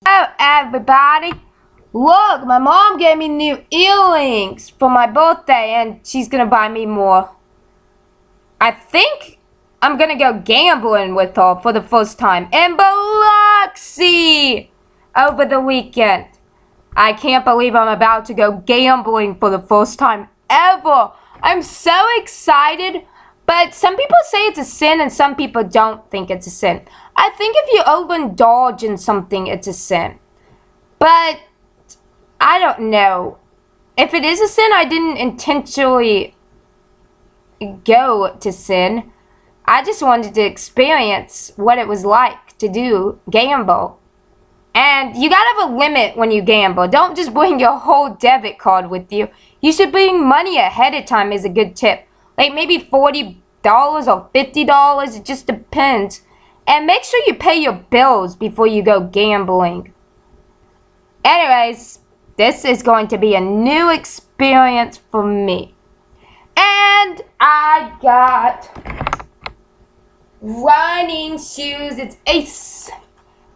Hello, everybody. Look, my mom gave me new earrings for my birthday, and she's gonna buy me more. I think I'm gonna go gambling with her for the first time in Biloxi over the weekend. I can't believe I'm about to go gambling for the first time ever. I'm so excited, but some people say it's a sin and some people don't think it's a sin. I think if you overindulge in something, it's a sin. But I don't know. If it is a sin, I didn't intentionally go to sin. I just wanted to experience what it was like to gamble. And you gotta have a limit when you gamble. Don't just bring your whole debit card with you. You should bring money ahead of time is a good tip. Like maybe $40 or $50. It just depends. And make sure you pay your bills before you go gambling. Anyways, this is going to be a new experience for me. And I got running shoes. It's Ace.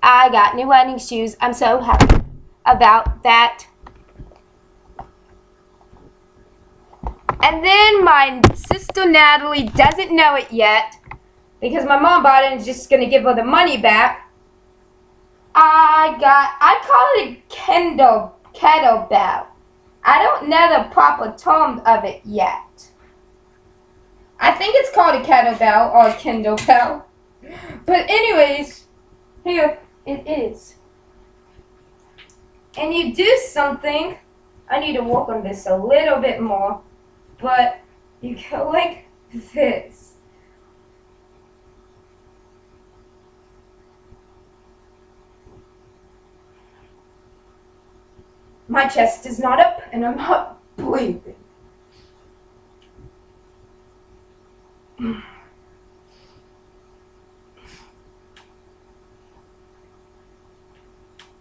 I got new running shoes. I'm so happy about that. And then my sister Natalie doesn't know it yet because my mom bought it and is just going to give her the money back. I call it a kettlebell. I don't know the proper term of it yet. I think it's called a kettlebell or a kindlebell. But anyways, here it is. And you do something. I need to work on this a little bit more. But you go like this. My chest is not up and I'm not breathing.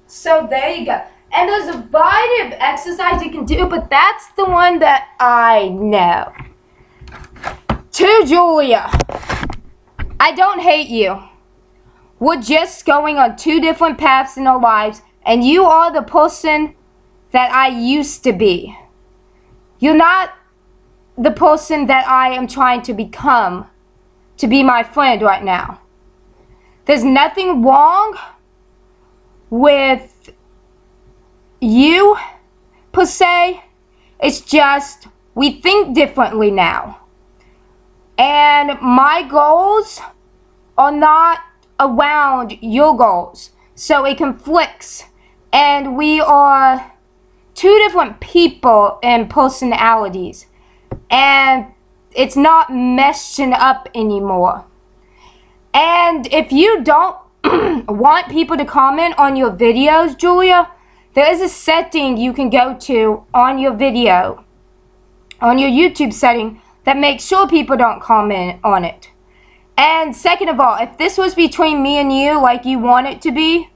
So there you go. And there's a variety of exercise you can do, but that's the one that I know. To Julia, I don't hate you. We're just going on two different paths in our lives, and you are the person that I used to be. You're not the person that I am trying to become to be my friend right now. There's nothing wrong with you per se. It's just we think differently now. And my goals are not around your goals. So it conflicts. And we are two different people and personalities. And it's not meshing up anymore. And if you don't want people to comment on your videos, Julia, there is a setting you can go to on your video, on your YouTube setting, that makes sure people don't comment on it. And second of all, if this was between me and you like you want it to be,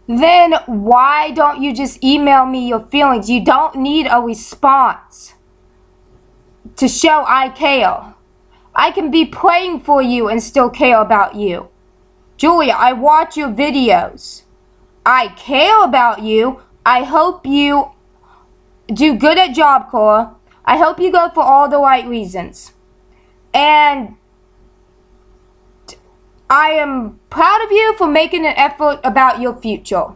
then why don't you just email me your feelings? You don't need a response to show I care. I can be praying for you and still care about you. Julia, I watch your videos. I care about you. I hope you do good at Job Corps. I hope you go for all the right reasons. And I am proud of you for making an effort about your future.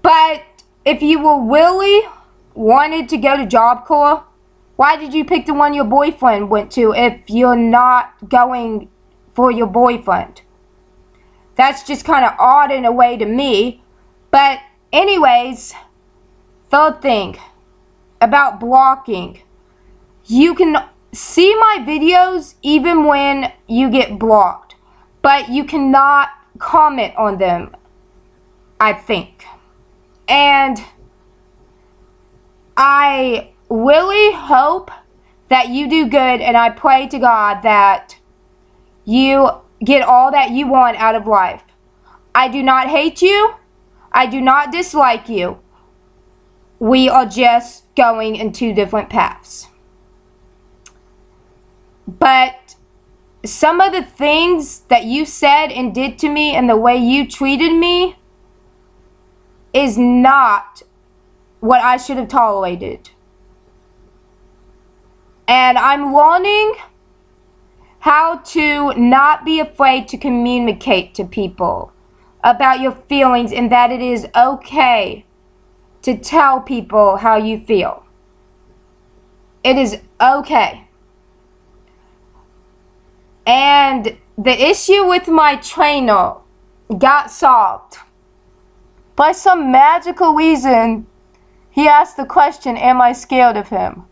But if you were really wanted to go to Job Corps, why did you pick the one your boyfriend went to if you're not going for your boyfriend? That's just kind of odd in a way to me. But anyways, third thing about blocking. You can see my videos even when you get blocked. But you cannot comment on them, I think. And I really hope that you do good, and I pray to God that you get all that you want out of life. I do not hate you. I do not dislike you. We are just going in two different paths. But some of the things that you said and did to me and the way you treated me is not what I should have tolerated. And I'm learning how to not be afraid to communicate to people about your feelings, and that it is okay to tell people how you feel. It is okay. And the issue with my trainer got solved. By some magical reason, he asked the question, am I scared of him?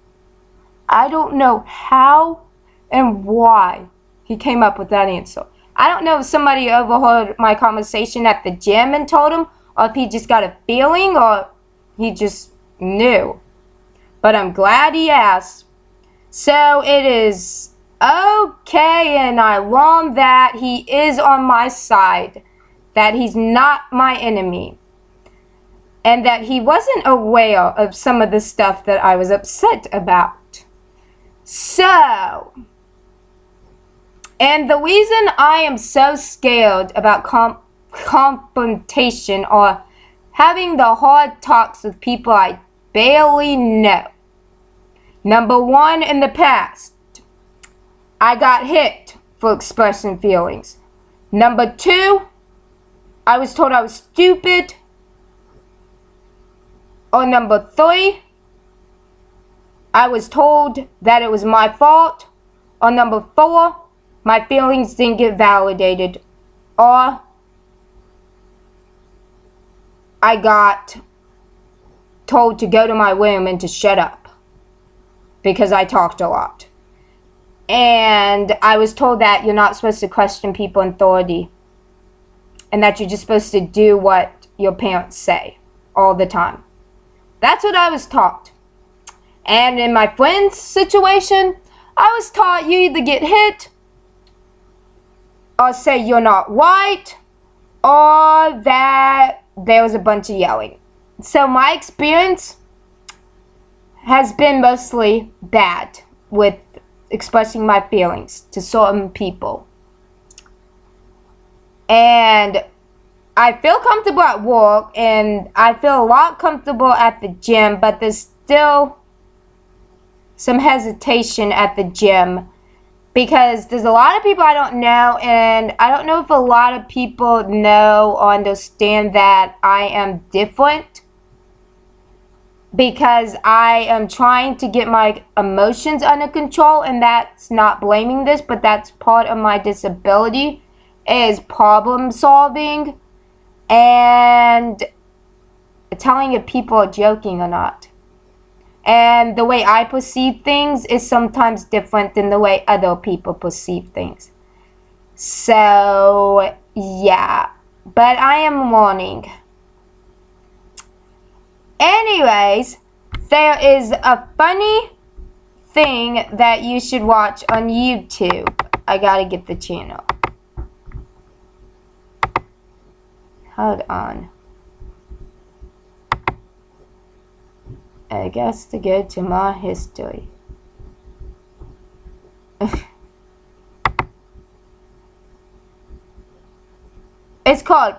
I don't know how and why he came up with that answer. I don't know if somebody overheard my conversation at the gym and told him, or if he just got a feeling, or he just knew. But I'm glad he asked. So it is okay, and I learned that he is on my side, that he's not my enemy, and that he wasn't aware of some of the stuff that I was upset about. So, and the reason I am so scared about confrontation or having the hard talks with people I barely know. Number one, in the past, I got hit for expressing feelings. Number two, I was told I was stupid. Or number three, I was told that it was my fault. Or number four, my feelings didn't get validated. Or I got told to go to my room and to shut up because I talked a lot. And I was told that you're not supposed to question people in authority, and that you're just supposed to do what your parents say all the time. That's what I was taught. And in my friend's situation, I was taught you either get hit, or say you're not right, or that there was a bunch of yelling. So my experience has been mostly bad with expressing my feelings to certain people. And I feel comfortable at work, and I feel a lot comfortable at the gym, but there's still some hesitation at the gym because there's a lot of people I don't know, and I don't know if a lot of people know or understand that I am different, because I am trying to get my emotions under control, and that's not blaming this, but that's part of my disability, is problem solving and telling if people are joking or not. And the way I perceive things is sometimes different than the way other people perceive things. So, yeah. But I am learning. Anyways, there is a funny thing that you should watch on YouTube. I gotta get the channel. Hold on. I guess to go to my history. It's called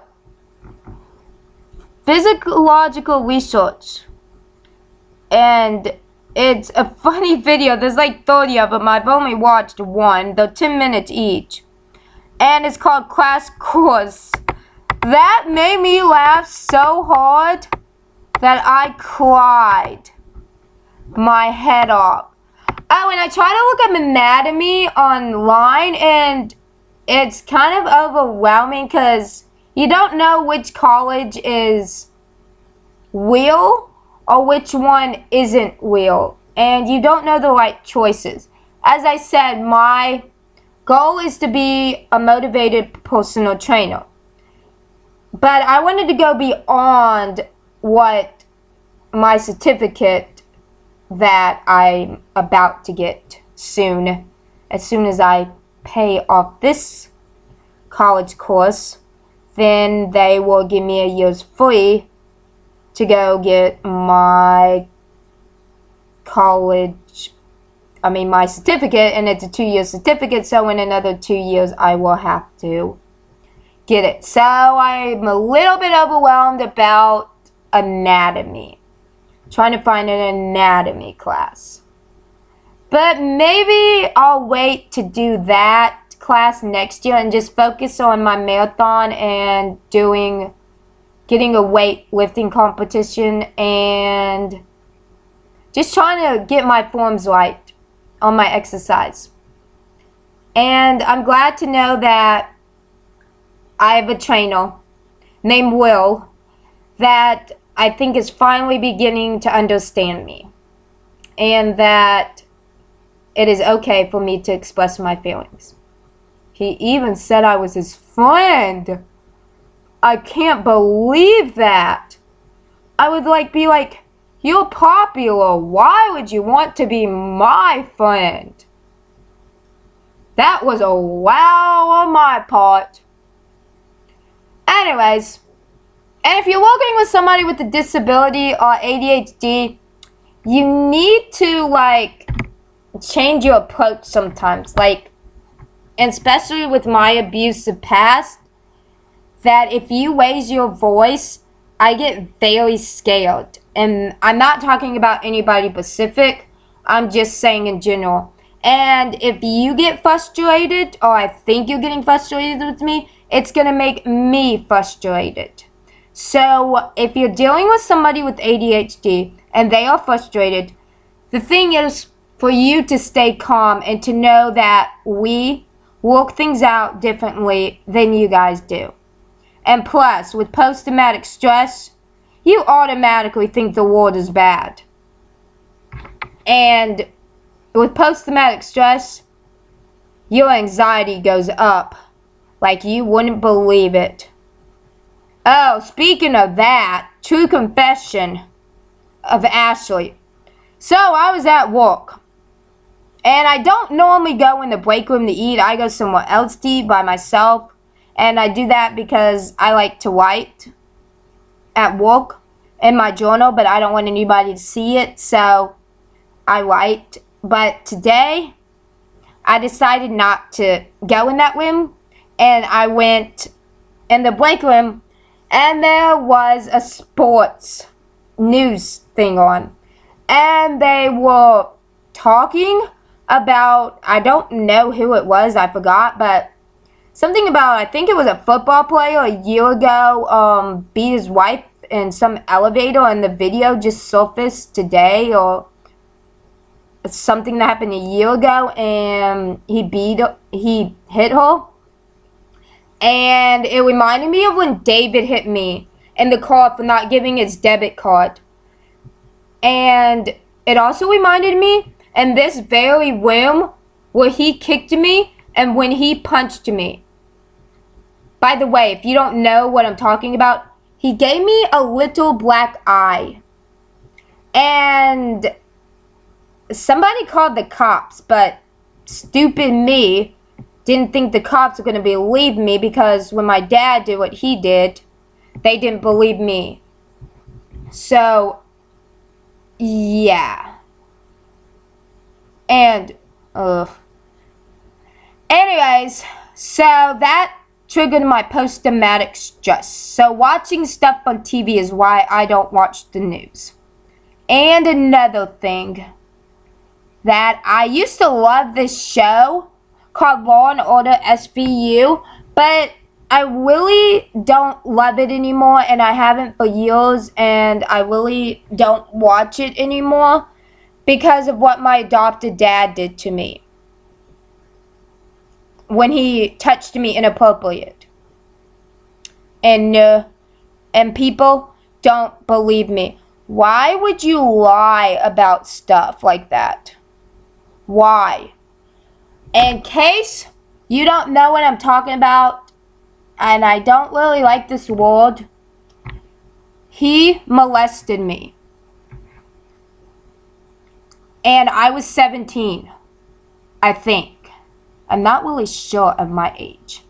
Physiological Research, and it's a funny video. There's like 30 of them. I've only watched one. They're 10 minutes each, and it's called Crash Course. That made me laugh so hard that I cried my head off. Oh, and I try to look up anatomy online, and it's kind of overwhelming because you don't know which college is real or which one isn't real, and you don't know the right choices. As I said, my goal is to be a motivated personal trainer, but I wanted to go beyond what my certificate that I'm about to get soon, as soon as I pay off this college course. Then they will give me a year's free to go get my my certificate, and it's a 2-year certificate, so in another 2 years I will have to get it. So I'm a little bit overwhelmed about anatomy. Trying to find an anatomy class. But maybe I'll wait to do that class next year and just focus on my marathon and getting a weightlifting competition and just trying to get my forms right on my exercise. And I'm glad to know that I have a trainer named Will that I think is finally beginning to understand me. And that it is okay for me to express my feelings. He even said I was his friend. I can't believe that. I would be like, you're popular. Why would you want to be my friend? That was a wow on my part. Anyways, and if you're working with somebody with a disability or ADHD, you need to change your approach sometimes. And especially with my abusive past, that if you raise your voice, I get very scared. And I'm not talking about anybody specific. I'm just saying in general. And if you get frustrated, or I think you're getting frustrated with me, it's going to make me frustrated. So if you're dealing with somebody with ADHD and they are frustrated, the thing is for you to stay calm and to know that we work things out differently than you guys do. And plus, with post-traumatic stress, you automatically think the world is bad. And with post-traumatic stress, your anxiety goes up like you wouldn't believe it. Oh, speaking of that, true confession of Ashley. So I was at work, and I don't normally go in the break room to eat. I go somewhere else to eat by myself, and I do that because I like to write at work in my journal, but I don't want anybody to see it, so I write. But today, I decided not to go in that room, and I went in the break room, and there was a sports news thing on. And they were talking about, I don't know who it was, I forgot, but something about, I think it was a football player a year ago, beat his wife in some elevator, and the video just surfaced today, or something that happened a year ago, and he hit her. And it reminded me of when David hit me in the car for not giving his debit card. And it also reminded me in this very room where he kicked me and when he punched me. By the way, if you don't know what I'm talking about, he gave me a little black eye. And somebody called the cops, but stupid me didn't think the cops were going to believe me, because when my dad did what he did, they didn't believe me. So, yeah. And, anyways, so that triggered my post-traumatic stress. So watching stuff on TV is why I don't watch the news. And another thing, that I used to love this show called Law and Order SVU, but I really don't love it anymore, and I haven't for years, and I really don't watch it anymore because of what my adopted dad did to me when he touched me inappropriate. And people don't believe me. Why would you lie about stuff like that? Why? In case you don't know what I'm talking about, and I don't really like this word, he molested me. And I was 17, I think. I'm not really sure of my age.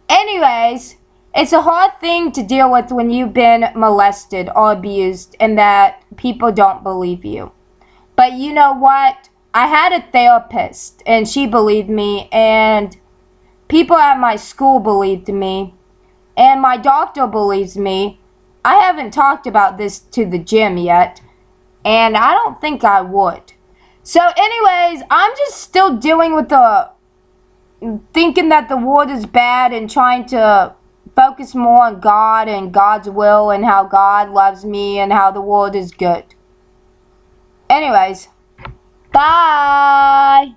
Anyways, it's a hard thing to deal with when you've been molested or abused and that people don't believe you. But you know what? I had a therapist, and she believed me, and people at my school believed me, and my doctor believes me, I haven't talked about this to the gym yet, and I don't think I would. So anyways, I'm just still dealing with the thinking that the world is bad and trying to focus more on God and God's will and how God loves me and how the world is good. Anyways, bye!